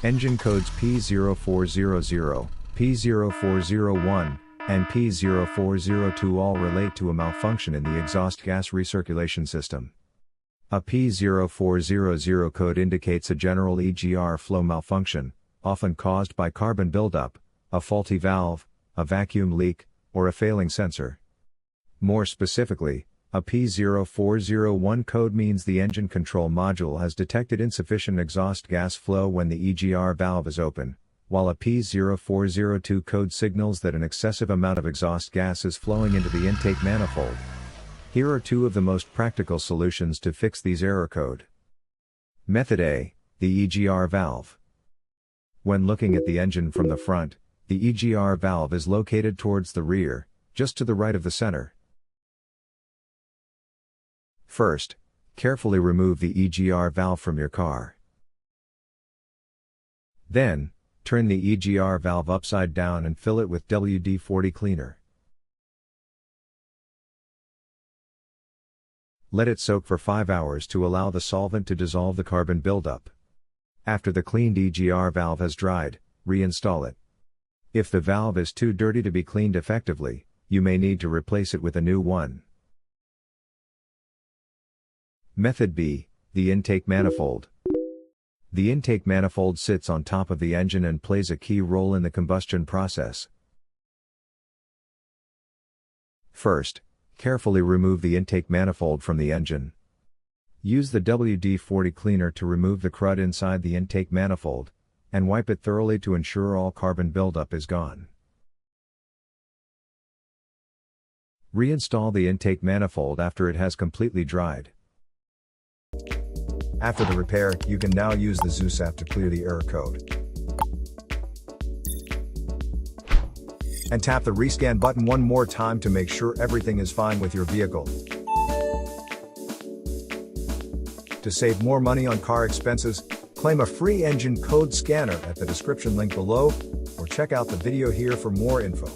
Engine codes P0400, P0401, and P0402 all relate to a malfunction in the exhaust gas recirculation system. A P0400 code indicates a general EGR flow malfunction, often caused by carbon buildup, a faulty valve, a vacuum leak, or a failing sensor. More specifically, a P0401 code means the engine control module has detected insufficient exhaust gas flow when the EGR valve is open, while a P0402 code signals that an excessive amount of exhaust gas is flowing into the intake manifold. Here are two of the most practical solutions to fix these error code. Method A, the EGR valve. When looking at the engine from the front, the EGR valve is located towards the rear, just to the right of the center. First, carefully remove the EGR valve from your car. Then, turn the EGR valve upside down and fill it with WD-40 cleaner. Let it soak for 5 hours to allow the solvent to dissolve the carbon buildup. After the cleaned EGR valve has dried, reinstall it. If the valve is too dirty to be cleaned effectively, you may need to replace it with a new one. Method B, the intake manifold. The intake manifold sits on top of the engine and plays a key role in the combustion process. First, carefully remove the intake manifold from the engine. Use the WD-40 cleaner to remove the crud inside the intake manifold, and wipe it thoroughly to ensure all carbon buildup is gone. Reinstall the intake manifold after it has completely dried. After the repair, you can now use the Zeus app to clear the error code. And tap the rescan button one more time to make sure everything is fine with your vehicle. To save more money on car expenses, claim a free engine code scanner at the description link below, or check out the video here for more info.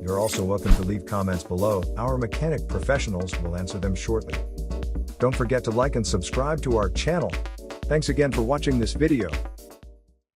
You're also welcome to leave comments below. Our mechanic professionals will answer them shortly. Don't forget to like and subscribe to our channel. Thanks again for watching this video.